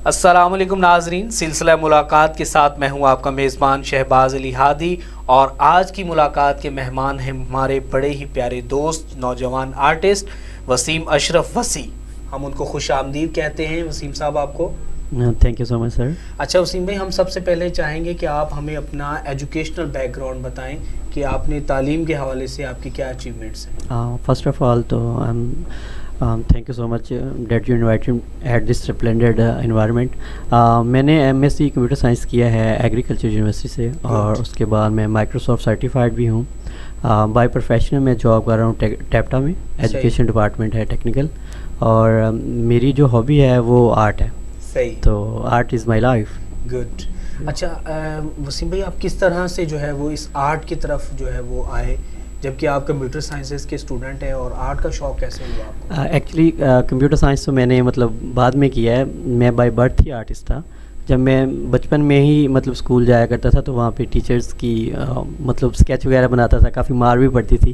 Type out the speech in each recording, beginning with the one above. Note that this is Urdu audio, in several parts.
السلام علیکم ناظرین، سلسلہ ملاقات کے ساتھ میں ہوں آپ کا میزبان شہباز علی ہادی، اور آج کی ملاقات کے مہمان ہیں ہمارے بڑے ہی پیارے دوست نوجوان آرٹسٹ وسیم اشرف وسیع. ہم ان کو خوش آمدید کہتے ہیں. وسیم صاحب آپ کو تھینک یو سو مچ سر. اچھا وسیم بھائی، ہم سب سے پہلے چاہیں گے کہ آپ ہمیں اپنا ایجوکیشنل بیک گراؤنڈ بتائیں کہ آپ نے تعلیم کے حوالے سے آپ کی کیا اچیومنٹس ہیں. فرسٹ آف آل تو thank you so much that you invited at this splendid environment. میں نے M S C computer science کیا ہے ایگریکلچر یونیورسٹی سے، اور اس کے بعد میں مائکروسافٹ سرٹیفائڈ بھی ہوں. بائی پروفیشنل میں جاب کر رہا ہوں ٹیپٹا میں، ایجوکیشن ڈپارٹمنٹ ہے ٹیکنیکل، اور میری جو ہابی ہے وہ آرٹ ہے. صحیح. تو art is my life. Good. اچھا وسیم بھائی، آپ کس طرح سے جو ہے وہ اس آرٹ کی طرف جو ہے وہ آئے، جبکہ آپ کمپیوٹر سائنسز کے اسٹوڈنٹ ہیں، اور آرٹ کا شوق کیسے ہوا آپ کو؟ ایکچولی کمپیوٹر سائنس تو میں نے بعد میں کیا ہے. میں بائی برتھ ہی آرٹسٹ تھا. جب میں بچپن میں ہی اسکول جایا کرتا تھا تو وہاں پہ ٹیچرس کی اسکیچ وغیرہ بناتا تھا، کافی مار بھی پڑتی تھی.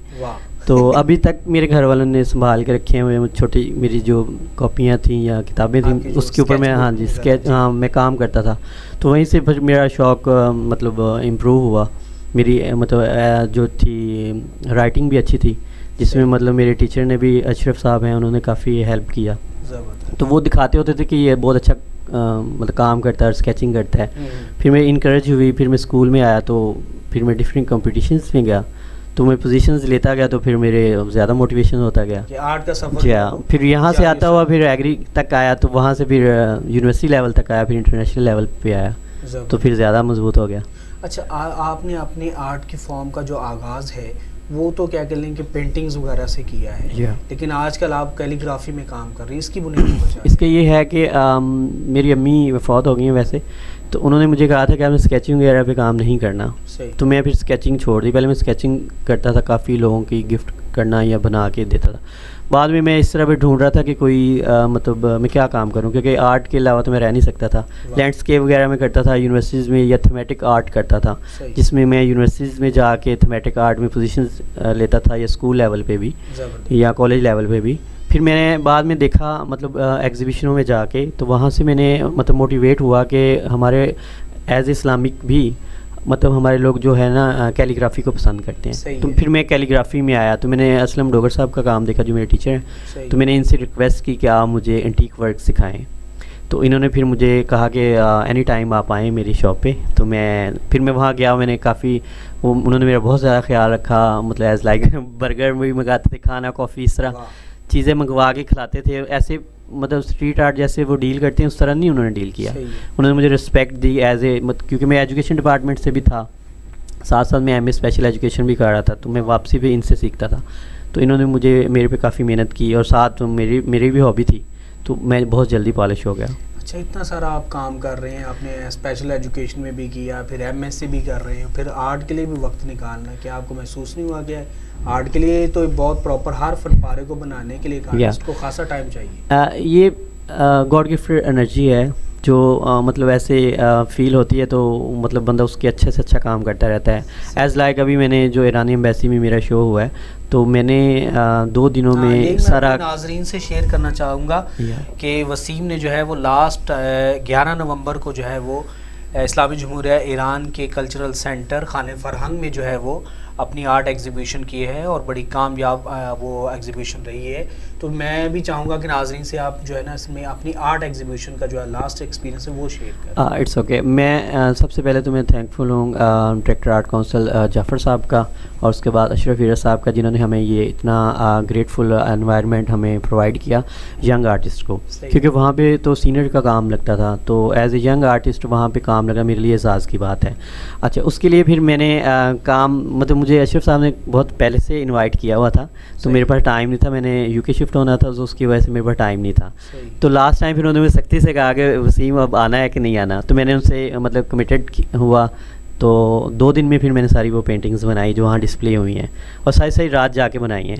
تو ابھی تک میرے گھر والوں نے سنبھال کے رکھے ہوئے چھوٹی میری جو کاپیاں تھیں یا کتابیں تھیں، اس کے اوپر میں اسکیچ میں کام کرتا تھا. تو وہیں سے میرا شوق امپروو ہوا. میری جو تھی رائٹنگ بھی اچھی تھی، جس میں میرے ٹیچر نے بھی اشرف صاحب ہیں، انہوں نے کافی ہیلپ کیا. تو وہ دکھاتے ہوتے تھے کہ یہ بہت اچھا کام کرتا ہے اور اسکیچنگ کرتا ہے. پھر میں انکریج ہوئی، پھر میں اسکول میں آیا تو پھر میں ڈفرینٹ کمپٹیشنس میں گیا، تو میں پوزیشنز لیتا گیا، تو پھر میرے زیادہ موٹیویشن ہوتا گیا. آرٹ کا سفر. جی ہاں. پھر یہاں سے آتا ہوا پھر ایگری تک آیا، تو وہاں سے پھر یونیورسٹی لیول تک آیا، پھر انٹرنیشنل لیول پہ آیا، تو پھر زیادہ مضبوط ہو گیا. اچھا، آپ نے اپنے آرٹ کی فارم کا جو آغاز ہے وہ تو کیا کہہ لیں کہ پینٹنگز وغیرہ سے کیا ہے، لیکن آج کل آپ کیلی گرافی میں کام کر رہی ہیں. اس کی بنیادی وجہ اس کے یہ ہے کہ میری امی وفات ہو گئی ہیں ویسے، تو انہوں نے مجھے کہا تھا کہ آپ نے اسکیچنگ وغیرہ پہ کام نہیں کرنا. تو میں پھر اسکیچنگ چھوڑ دی. پہلے میں اسکیچنگ کرتا تھا، کافی لوگوں کی گفٹ کرنا یا بنا کے دیتا تھا. بعد میں اس طرح پہ ڈھونڈ رہا تھا کہ کوئی میں کیا کام کروں، کیونکہ آرٹ کے علاوہ تو میں رہ نہیں سکتا تھا. لینڈسکیپ وغیرہ میں کرتا تھا یونیورسٹیز میں، یا تھیمیٹک آرٹ کرتا تھا، جس میں یونیورسٹیز میں جا کے تھیمیٹک آرٹ میں پوزیشنز لیتا تھا، یا اسکول لیول پہ بھی یا کالج لیول پہ بھی. پھر میں نے بعد میں دیکھا ایگزیبیشنوں میں جا کے، تو وہاں سے میں نے موٹیویٹ ہوا کہ ہمارے ایز اسلامک بھی ہمارے لوگ جو ہے نا کیلی گرافی کو پسند کرتے ہیں. تو پھر میں کیلی گرافی میں آیا، تو میں نے اسلم ڈوگر صاحب کا کام دیکھا جو میرے ٹیچر ہیں. تو میں نے ان سے ریکویسٹ کی کہ آپ مجھے اینٹیک ورک سکھائیں. تو انہوں نے پھر مجھے کہا کہ اینی ٹائم آپ آئیں میری شاپ پہ. تو پھر میں وہاں گیا. میں نے کافی انہوں نے میرا بہت زیادہ خیال رکھا. ایز لائک برگر بھی منگاتے تھے، کھانا کافی اس طرح چیزیں منگوا کے کھلاتے تھے. ایسے اسٹریٹ آرٹ جیسے وہ ڈیل کرتے ہیں اس طرح نہیں انہوں نے ڈیل کیا. انہوں نے مجھے رسپیکٹ دی ایز اے کیونکہ میں ایجوکیشن ڈپارٹمنٹ سے بھی تھا، ساتھ ساتھ میں ایم اے اسپیشل ایجوکیشن بھی کر رہا تھا. تو میں واپسی بھی ان سے سیکھتا تھا. تو انہوں نے میرے پہ کافی محنت کی، اور ساتھ میری بھی ہابی تھی، تو میں بہت جلدی پالش ہو گیا. اچھا، اتنا سارا آپ کام کر رہے ہیں، آپ نے اسپیشل ایجوکیشن میں بھی کیا، پھر ایم ایس سی بھی کر رہے ہیں، پھر آرٹ کے لیے بھی وقت نکالنا ہے. کیا آپ کو محسوس نہیں ہوا کہ آرٹ کے لیے تو بہت پراپر ہر فن پارے کو بنانے کے لیے ایک آرٹسٹ کو خاصا ٹائم چاہیے؟ یہ گاڈ گفٹڈ انرجی ہے جو ایسے فیل ہوتی ہے، تو بندہ اس کے اچھے سے اچھا کام کرتا رہتا ہے. ایز لائک ابھی میں نے جو ایرانی ایمبیسی میں میرا شو ہوا ہے، تو میں نے 2 دنوں میں سارا ناظرین سے شیئر کرنا چاہوں گا کہ وسیم نے جو ہے وہ لاسٹ 11 نومبر کو جو ہے وہ اسلامی جمہوریہ ایران کے کلچرل سینٹر خانہ فرہنگ میں جو ہے وہ اپنی آرٹ ایگزیبیشن کی ہے، اور بڑی کامیاب وہ ایگزیبیشن رہی ہے. تو میں بھی چاہوں گا کہ ناظرین سے آپ جو ہے نا اس میں اپنی آرٹ ایگزیبیشن کا جو ہے لاسٹ ایکسپیرینس ہے وہ شیئر کریں. It's okay. میں سب سے پہلے تو میں تھینکفل ہوں ڈائریکٹر آرٹ کونسل جعفر صاحب کا، اور اس کے بعد اشرف ہیرا صاحب کا، جنہوں نے ہمیں یہ اتنا گریٹفل انوائرمنٹ ہمیں پرووائڈ کیا ینگ آرٹسٹ کو. کیونکہ وہاں پہ تو سینئر کا کام لگتا تھا، تو ایز اے ینگ آرٹسٹ وہاں پہ کام لگا میرے لیے اعزاز کی بات ہے. اچھا، اس کے لیے پھر میں نے کام مجھے اشرف صاحب نے بہت پہلے سے انوائٹ کیا ہوا تھا، تو میرے پاس ٹائم نہیں تھا. میں نے یو کے شفٹ ہونا تھا، تو اس کی وجہ سے میرے پاس ٹائم نہیں تھا. تو لاسٹ ٹائم پھر انہوں نے مجھے سختی سے کہا کہ وسیم اب آنا ہے کہ نہیں آنا. تو میں نے ان سے کمیٹڈ ہوا. تو 2 دن میں پھر میں نے ساری وہ پینٹنگز بنائی جو وہاں ڈسپلے ہوئی ہیں، اور ساری رات جا کے بنائی ہیں.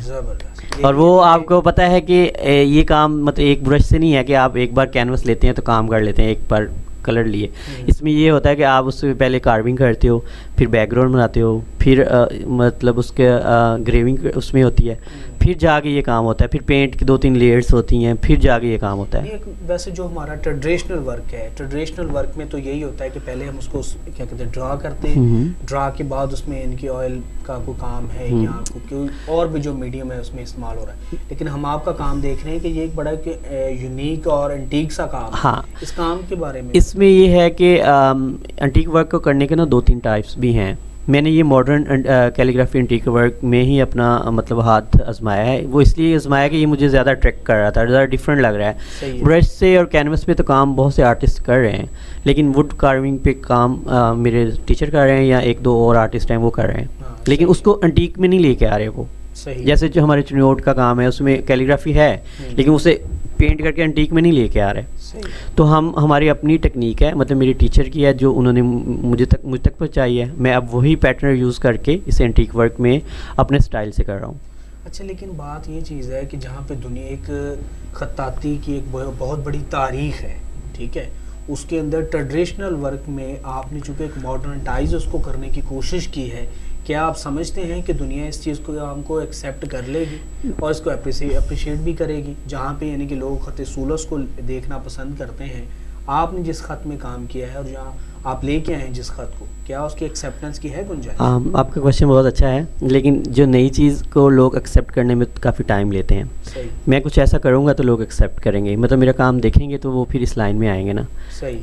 اور وہ آپ کو پتہ ہے کہ یہ کام ایک برش سے نہیں ہے کہ آپ ایک بار کینوس لیتے ہیں تو کام کر لیتے ہیں ایک بار کلر لیے. اس میں یہ ہوتا ہے کہ آپ اس سے پہلے کارونگ کرتے ہو، پھر بیک گراؤنڈ بناتے ہو، پھر اس کے گریونگ اس میں ہوتی ہے، پھر جا کے یہ کام ہوتا ہے, پھر پینٹ کی 2-3 لیئرس ہوتی ہیں, پھر جا کے یہ کام ہوتا ہے. ویسے جو ہمارا ٹریڈیشنل ورک ہے, ٹریڈیشنل ورک میں تو یہی ہوتا ہے کہ پہلے ہم اس کو کیا کہتے ہیں ڈرا کرتے ہیں, ڈرا کے بعد اس میں ان کی آئل کا کوئی کام ہے یا کوئی اور بھی جو میڈیم ہے اس میں استعمال ہو رہا ہے. لیکن ہم آپ کا کام دیکھ رہے ہیں کہ یہ ایک بڑا یونیک اور انٹیک سا کام ہے. ہاں, اس کام کے بارے میں اس میں یہ ہے کہ انٹیک ورک کو کرنے کے نا 2-3 ٹائپس بھی ہیں. میں نے یہ ماڈرن کیلیگرافی انٹیک ورک میں ہی اپنا مطلب ہاتھ آزمایا ہے. وہ اس لیے آزمایا کہ یہ مجھے زیادہ اٹریکٹ کر رہا تھا, زیادہ ڈفرینٹ لگ رہا ہے. برش سے اور کینوس پہ تو کام بہت سے آرٹسٹ کر رہے ہیں, لیکن ووڈ کارونگ پہ کام میرے ٹیچر کر رہے ہیں یا 1-2 اور آرٹسٹ ہیں وہ کر رہے ہیں, لیکن اس کو انٹیک میں نہیں لے کے آ رہے وہ. جیسے جو ہمارے چنوٹ کا کام ہے اس میں کیلیگرافی ہے, لیکن اسے پینٹ کر کے انٹیک میں نہیں لے کے آ رہے. تو ہماری اپنی ٹیکنیک ہے, مطلب میری ٹیچر کی ہے جو انہوں نے مجھ تک پہنچائی ہے. میں اب وہی پیٹرن یوز کر کے اسے انٹیک ورک میں اپنے سٹائل سے کر رہا ہوں. اچھا, لیکن بات یہ چیز ہے کہ جہاں پہ دنیا ایک خطاطی کی ایک بہت بڑی تاریخ ہے, ٹھیک ہے, اس کے اندر ٹریڈیشنل ورک میں آپ نے چونکہ ایک ماڈرنائز اس کو کرنے کی کوشش کی ہے, کیا آپ سمجھتے ہیں کہ دنیا اس چیز کو ہم کو ایکسیپٹ کر لے گی اور اس کو اپریشیٹ بھی کرے گی؟ جہاں پہ یعنی کہ لوگ خط سولس کو دیکھنا پسند کرتے ہیں, آپ نے جس خط میں کام کیا ہے اور جہاں آپ لے کے آئے ہیں جس خط کو, کیا اس کی ایکسیپٹنس کی ہے گنجائش؟ آپ کا کوشچن بہت اچھا ہے, لیکن جو نئی چیز کو لوگ ایکسیپٹ کرنے میں کافی ٹائم لیتے ہیں. میں کچھ ایسا کروں گا تو لوگ ایکسیپٹ کریں گے, مطلب میرا کام دیکھیں گے تو وہ پھر اس لائن میں آئیں گے نا.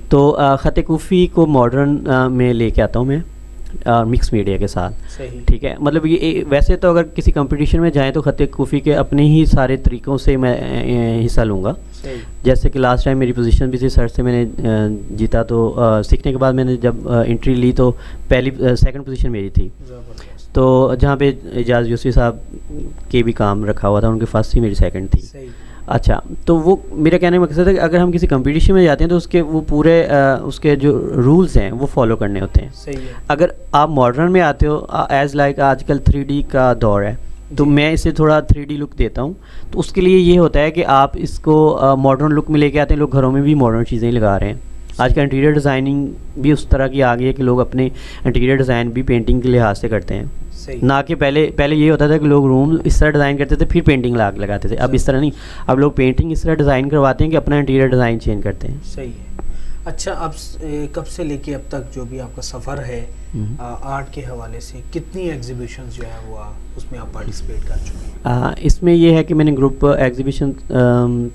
تو خط کوفی کو ماڈرن میں لے کے آتا ہوں میں, مکس میڈیا کے ساتھ. ٹھیک ہے, مطلب یہ ویسے تو اگر کسی کمپٹیشن میں جائیں تو خط کوفی کے اپنے ہی سارے طریقوں سے میں حصہ لوں گا. جیسے کہ لاسٹ ٹائم میری پوزیشن بھی تھی, سر سے میں نے جیتا, تو سیکھنے کے بعد میں نے جب انٹری لی تو سیکنڈ پوزیشن میری تھی. تو جہاں پہ اعجاز یوسفی صاحب کے بھی کام رکھا ہوا تھا, ان کے فرسٹ تھی, میری سیکنڈ تھی. اچھا, تو وہ میرا کہنے کا مقصد ہے کہ اگر ہم کسی کمپٹیشن میں جاتے ہیں تو اس کے وہ پورے اس کے جو رولز ہیں وہ فالو کرنے ہوتے ہیں. اگر آپ ماڈرن میں آتے ہو ایز لائک آج کل 3D کا دور ہے, تو میں اسے تھوڑا 3D لک دیتا ہوں. تو اس کے لیے یہ ہوتا ہے کہ آپ اس کو ماڈرن لک میں لے کے آتے ہیں. لوگ گھروں میں بھی ماڈرن چیزیں لگا رہے ہیں. آج کل انٹیریئر ڈیزائننگ بھی اس طرح کی آ گئی ہے کہ لوگ اپنے انٹیریئر ڈیزائن بھی پینٹنگ کے لحاظ سے کرتے ہیں, نہ کہ پہلے یہ ہوتا تھا کہ لوگ روم اس طرح ڈیزائن کرتے تھے پھر پینٹنگ لگاتے تھے. اب اس طرح نہیں, اب لوگ پینٹنگ اس طرح ڈیزائن کرواتے ہیں کہ اپنا انٹیریئر ڈیزائن چینج کرتے ہیں. صحیح ہے. اچھا, اب کب سے لے کے اب تک جو بھی آپ کا سفر ہے آرٹ کے حوالے سے, کتنی ایگزیبیشنز جو ہے وہ اس میں آپ پارٹیسپیٹ کر چکے ہیں؟ اس میں یہ ہے کہ میں نے گروپ ایگزیبیشن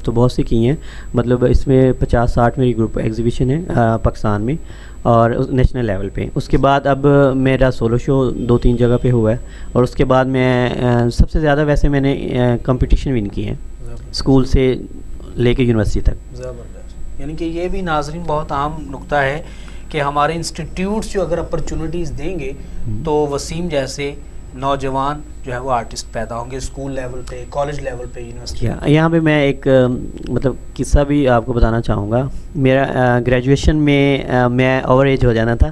تو بہت سی کی ہیں, مطلب اس میں 50-60 میری گروپ ایگزیبیشن ہے پاکستان میں اور نیشنل لیول پہ. اس کے بعد اب میرا سولو شو 2-3 جگہ پہ ہوا ہے, اور اس کے بعد میں سب سے زیادہ ویسے میں نے کمپٹیشن ون کی ہیں اسکول سے لے کے یونیورسٹی تک. یعنی کہ یہ بھی ناظرین بہت عام نقطہ ہے کہ ہمارے انسٹیٹیوٹس جو اگر اپرچونیٹیز دیں گے تو وسیم جیسے نوجوان جو ہے وہ آرٹسٹ پیدا ہوں گے اسکول لیول پہ, کالج لیول پہ, یونیورسٹی. یہاں پہ میں ایک مطلب قصہ بھی آپ کو بتانا چاہوں گا. میرا گریجویشن میں اوور ایج ہو جانا تھا,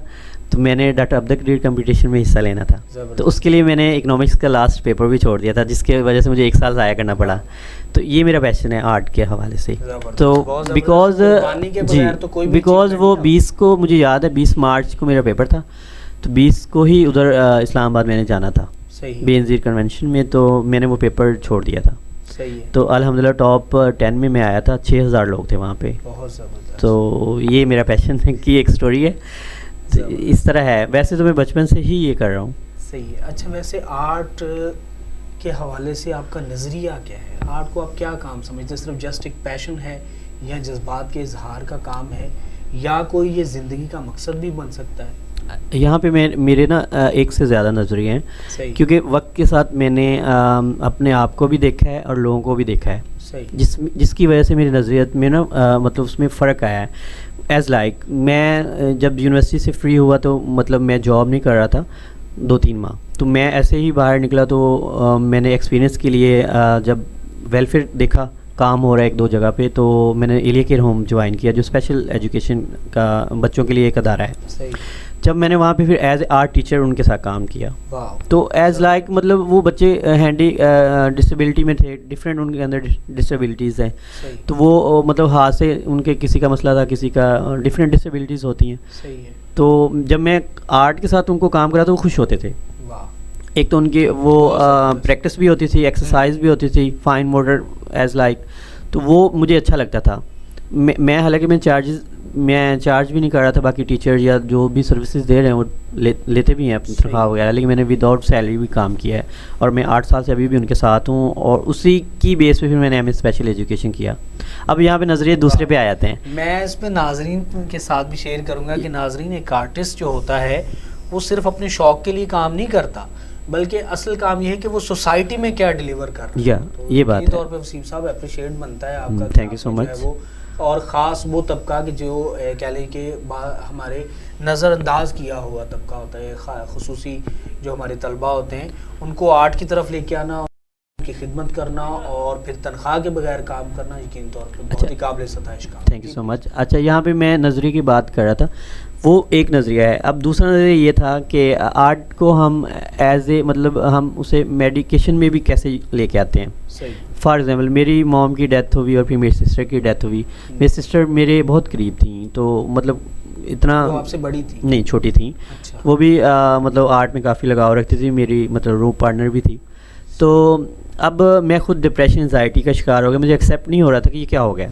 تو میں نے ڈاکٹر عبد القدیر کمپٹیشن میں حصہ لینا تھا. تو اس کے لیے میں نے اکنامکس کا لاسٹ پیپر بھی چھوڑ دیا تھا, جس کی وجہ سے مجھے 1 سال ضائع کرنا پڑا. تو یہ میرا پیشن ہے آرٹ کے حوالے سے. تو بیکاز وہ 20 کو مجھے یاد ہے 20 مارچ کو میرا پیپر تھا, تو 20 کو ہی ادھر اسلام آباد میں نے جانا تھا بے نظیر کنونشن میں, تو میں نے وہ پیپر چھوڑ دیا تھا. تو الحمدللہ ٹاپ 10 میں آیا تھا. 6000 لوگ تھے وہاں پہ. تو یہ میرا پیشن کی ایک سٹوری ہے. اس طرح ہے. ویسے تو میں بچپن سے ہی یہ کر رہا ہوں. صحیح ہے. اچھا, ویسے آرٹ کے حوالے سے آپ کا نظریہ کیا ہے؟ آرٹ کو آپ کیا کام سمجھتے ہیں؟ صرف جسٹ ایک پیشن ہے یا جذبات کے اظہار کا کام ہے, یا کوئی یہ زندگی کا مقصد بھی بن سکتا ہے؟ یہاں پہ میرے نا ایک سے زیادہ نظریے ہیں, کیونکہ وقت کے ساتھ میں نے اپنے آپ کو بھی دیکھا ہے اور لوگوں کو بھی دیکھا ہے, جس کی وجہ سے میری نظریت میں نا مطلب اس میں فرق آیا ہے. ایز لائک میں جب یونیورسٹی سے فری ہوا تو مطلب میں جاب نہیں کر رہا تھا 2-3 ماہ, تو میں ایسے ہی باہر نکلا. تو میں نے ایکسپیرینس کے لیے جب ویلفیئر دیکھا کام ہو رہا ہے 1-2 جگہ پہ, تو میں نے ایلیا کیئر ہوم جوائن کیا, جو اسپیشل ایجوکیشن کا بچوں کے لیے ایک ادارہ ہے. جب میں نے وہاں پہ پھر ایز اے آرٹ ٹیچر ان کے ساتھ کام کیا, تو ایز لائک مطلب وہ بچے ہینڈی ڈسیبلٹی میں تھے, ڈفرینٹ ان کے اندر ڈسیبلٹیز ہیں. تو وہ مطلب ہاتھ سے ان کے کسی کا مسئلہ تھا, کسی کا ڈفرینٹ ڈسیبلٹیز ہوتی ہیں. تو جب میں آرٹ کے ساتھ ان کو کام کرا تو وہ خوش ہوتے تھے. ایک تو ان کی وہ پریکٹس بھی ہوتی تھی, ایکسرسائز بھی ہوتی تھی, فائن موٹر ایز لائک, تو وہ مجھے اچھا لگتا تھا. میں حالانکہ میں چارج بھی نہیں کر رہا تھا, باقی ٹیچر یا جو بھی سروسز دے رہے ہیں وہ لیتے بھی ہیں اپنی تنخواہ وغیرہ, لیکن میں نے وداؤٹ سیلری بھی کام کیا ہے, اور میں 8 سال سے ابھی بھی ان کے ساتھ ہوں, اور اسی کی بیس پہ پھر میں نے ایم اے اسپیشل ایجوکیشن کیا. اب یہاں پہ نظریے دوسرے پہ آ جاتے ہیں. میں اس پہ ناظرین کے ساتھ بھی شیئر کروں گا کہ ناظرین, ایک آرٹسٹ جو ہوتا ہے وہ صرف اپنے شوق کے لیے کام نہیں کرتا, بلکہ اصل کام یہ ہے کہ وہ سوسائٹی میں کیا ڈیلیور کر رہا ہے. یہ بات ہے, طور پہ وسیم صاحب اپریشیٹ بنتا ہے آپ کا, تھینک یو سو مچ. اور خاص وہ طبقہ کہ جو کہہ لیں کہ ہمارے نظر انداز کیا ہوا طبقہ ہوتا ہے, خصوصی جو ہمارے طلبہ ہوتے ہیں, ان کو آرٹ کی طرف لے کے آنا, ان کی خدمت کرنا, اور پھر تنخواہ کے بغیر کام کرنا, یقین طور پہ بہت ہی قابل ستائش کام. تھینک یو سو مچ. اچھا, یہاں پہ میں نظریے کی بات کر رہا تھا, وہ ایک نظریہ ہے. اب دوسرا نظریہ یہ تھا کہ آرٹ کو ہم ایز اے مطلب ہم اسے میڈیکیشن میں بھی کیسے لے کے آتے ہیں. صحیح. فار ایگزامپل میری موم کی ڈیتھ ہوئی اور پھر میری سسٹر کی ڈیتھ ہوئی. میری سسٹر میرے بہت قریب تھیں, تو مطلب اتنا آپ سے بڑی تھی؟ نہیں, چھوٹی تھیں. وہ بھی مطلب آرٹ میں کافی لگاؤ رکھتی تھی, میری مطلب روم پارٹنر بھی تھی. تو اب میں خود ڈپریشن انزائٹی کا شکار ہو گیا, مجھے ایکسیپٹ نہیں ہو رہا تھا کہ یہ کیا ہو گیا.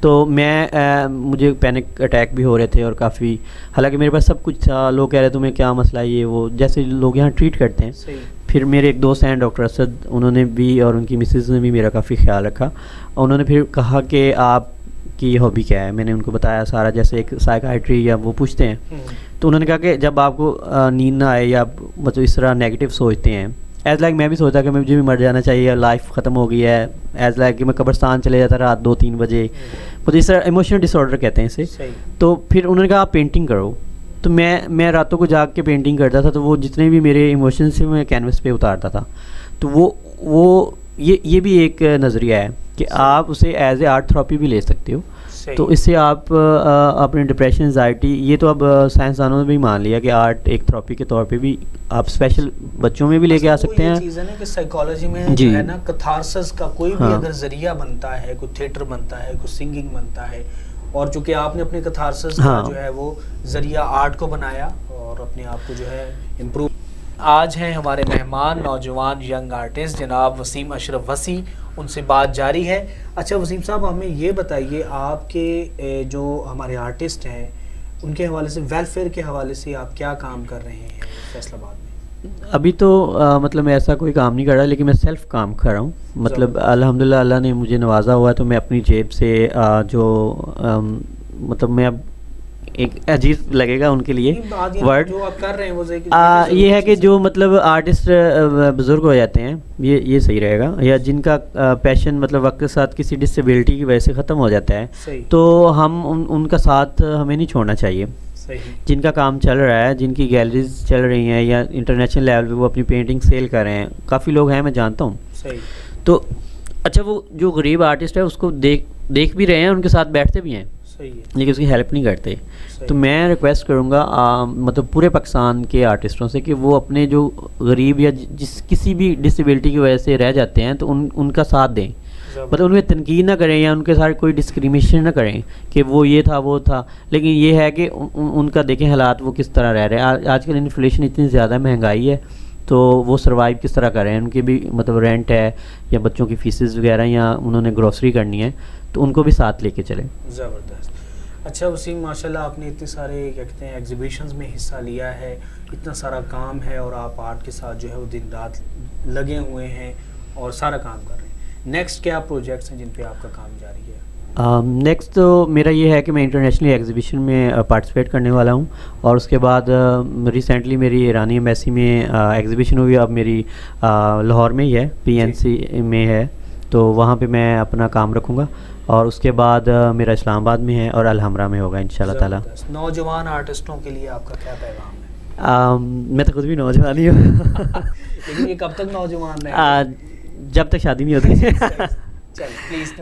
تو مجھے پینک اٹیک بھی ہو رہے تھے, اور کافی, حالانکہ میرے پاس سب کچھ تھا. لوگ کہہ رہے تمہیں کیا مسئلہ ہے, یہ وہ جیسے لوگ یہاں ٹریٹ کرتے ہیں. پھر میرے ایک دوست ہیں ڈاکٹر اسد, انہوں نے بھی اور ان کی مسز نے بھی میرا کافی خیال رکھا. انہوں نے پھر کہا کہ آپ کی ہابی کیا ہے. میں نے ان کو بتایا سارا, جیسے ایک سائیکائٹری یا وہ پوچھتے ہیں. تو انہوں نے کہا کہ جب آپ کو نیند نہ آئے یا مطلب اس طرح نیگیٹو سوچتے ہیں, ایز لائک میں بھی سوچتا کہ مجھے بھی مر جانا چاہیے, لائف ختم ہو گئی ہے, ایز لائک کہ میں قبرستان چلے جاتا رات 2-3 بجے, مجھے اس طرح ایموشنل ڈس آرڈر کہتے ہیں اسے. تو پھر انہوں نے کہا آپ پینٹنگ کرو. تو میں راتوں کو جاگ کے پینٹنگ کرتا تھا, تو وہ جتنے بھی میرے ایموشنس سے میں کینوس پہ اتارتا تھا. تو وہ یہ بھی ایک نظریہ ہے کہ آپ اسے ایز اے آرٹ تھراپی بھی لے سکتے ہو. تو اس سے آپ اپنے ڈپریشن انزائٹی, یہ تو اب سائنسدانوں نے بھی مان لیا کہ آرٹ ایک تھراپی کے طور پہ بھی آپ اسپیشل بچوں میں بھی لے کے آ سکتے ہیں. چیز ہے نا کہ سائیکالوجی میں جو ہے نا کتھارسس کا کوئی بھی اگر ذریعہ بنتا ہے, کوئی تھیٹر بنتا ہے, کوئی سنگنگ بنتا ہے, اور چونکہ آپ نے اپنے کتھارسس کا جو ہے وہ ذریعہ آرٹ کو بنایا اور اپنے آپ کو جو ہے امپروو. آج ہیں ہمارے مہمان نوجوان ینگ آرٹسٹ جناب وسیم اشرف وسیع, ان سے بات جاری ہے. اچھا وسیم صاحب, ہمیں یہ بتائیے, آپ کے جو ہمارے آرٹسٹ ہیں ان کے حوالے سے, ویلفیئر کے حوالے سے آپ کیا کام کر رہے ہیں فیصل آباد میں؟ ابھی تو مطلب میں ایسا کوئی کام نہیں کر رہا, لیکن میں سیلف کام کر رہا ہوں. مطلب الحمدللہ اللہ نے مجھے نوازا ہوا ہے, تو میں اپنی جیب سے جو مطلب میں اب ایک عجیب لگے گا ان کے لیے ورڈ, یہ ہے کہ جو مطلب آرٹسٹ بزرگ ہو جاتے ہیں, یہ صحیح رہے گا, یا جن کا پیشن مطلب وقت کے ساتھ کسی ڈسیبلٹی کی وجہ سے ختم ہو جاتا ہے, تو ہم ان کا ساتھ ہمیں نہیں چھوڑنا چاہیے. جن کا کام چل رہا ہے, جن کی گیلریز چل رہی ہیں, یا انٹرنیشنل لیول پہ وہ اپنی پینٹنگ سیل کر رہے ہیں, کافی لوگ ہیں میں جانتا ہوں. تو اچھا, وہ جو غریب آرٹسٹ ہے اس کو دیکھ بھی رہے ہیں, ان کے ساتھ بیٹھتے بھی ہیں, لیکن اس کی ہیلپ نہیں کرتے. تو میں ریکویسٹ کروں گا مطلب پورے پاکستان کے آرٹسٹوں سے کہ وہ اپنے جو غریب یا کسی بھی ڈسیبلٹی کی وجہ سے رہ جاتے ہیں, تو ان کا ساتھ دیں. مطلب ان میں تنقید نہ کریں یا ان کے ساتھ کوئی ڈسکریمنیشن نہ کریں کہ وہ یہ تھا وہ تھا, لیکن یہ ہے کہ ان کا دیکھیں حالات وہ کس طرح رہ رہے ہیں. آج کل انفلیشن اتنی زیادہ مہنگائی ہے, تو وہ سروائیو کس طرح کر رہے ہیں. ان کی بھی مطلب رینٹ ہے یا بچوں کی فیسز وغیرہ, یا انہوں نے گروسری کرنی ہے, تو ان کو بھی ساتھ لے کے چلیں. زبردست. اچھا وسیم, ماشاءاللہ آپ نے اتنے سارے کیا کہتے ہیں ایگزیبیشنز میں حصہ لیا ہے, اتنا سارا کام ہے, اور آپ آرٹ کے ساتھ جو ہے وہ دن رات لگے ہوئے ہیں اور سارا کام کر رہے ہیں. نیکسٹ کیا پروجیکٹس ہیں جن پہ آپ کا کام جاری ہے؟ نیکسٹ تو میرا یہ ہے کہ میں انٹرنیشنل ایگزیبیشن میں پارٹیسپیٹ کرنے والا ہوں, اور اس کے بعد ریسنٹلی میری ایرانی ایمبیسی میں ایگزیبیشن ہوئی, اب میری لاہور میں ہی ہے, PNC میں ہے, تو وہاں پہ میں اپنا کام رکھوں گا. اور اس کے بعد میرا اسلام آباد میں ہے اور الحمرہ میں ہوگا انشاءاللہ تعالیٰ. نوجوان آرٹسٹوں کے لیے آپ کا کیا پیغام ہے؟ میں تو خود بھی نوجوان ہی ہوں. لیکن یہ کب تک نوجوان رہے؟ جب تک شادی نہیں ہوتی.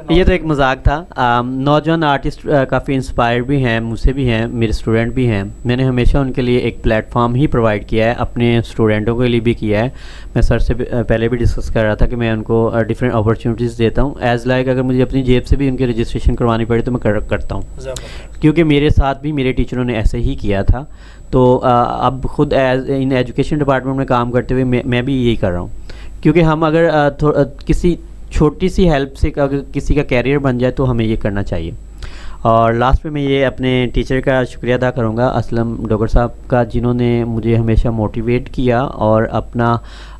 یہ تو ایک مذاق تھا. نوجوان آرٹسٹ کافی انسپائر بھی ہیں, مجھ سے بھی ہیں, میرے اسٹوڈنٹ بھی ہیں. میں نے ہمیشہ ان کے لیے ایک پلیٹ فارم ہی پرووائڈ کیا ہے, اپنے اسٹوڈنٹوں کے لیے بھی کیا ہے. میں سر سے پہلے بھی ڈسکس کر رہا تھا کہ میں ان کو ڈفرینٹ اپرچونیٹیز دیتا ہوں. ایز لائک اگر مجھے اپنی جیب سے بھی ان کی رجسٹریشن کروانی پڑے تو میں کرتا ہوں, کیونکہ میرے ساتھ بھی میرے ٹیچروں نے ایسے ہی کیا تھا. تو اب خود ایز ان ایجوکیشن ڈپارٹمنٹ میں کام کرتے ہوئے میں بھی یہی کر رہا ہوں, کیونکہ ہم اگر کسی چھوٹی سی ہیلپ سے اگر کسی کا کیریئر بن جائے تو ہمیں یہ کرنا چاہیے. اور لاسٹ میں یہ اپنے ٹیچر کا شکریہ ادا کروں گا, اسلم ڈوگر صاحب کا, جنہوں نے مجھے ہمیشہ موٹیویٹ کیا اور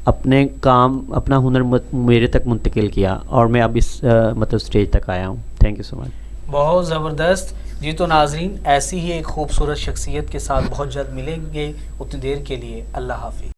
اپنے کام اپنا ہنر میرے تک منتقل کیا, اور میں اب اس مطلب اسٹیج تک آیا ہوں. تھینک یو سو مچ. بہت زبردست جی. تو ناظرین, ایسی ہی ایک خوبصورت شخصیت کے ساتھ بہت جلد ملیں گے. اتنی دیر کے لیے اللہ حافظ.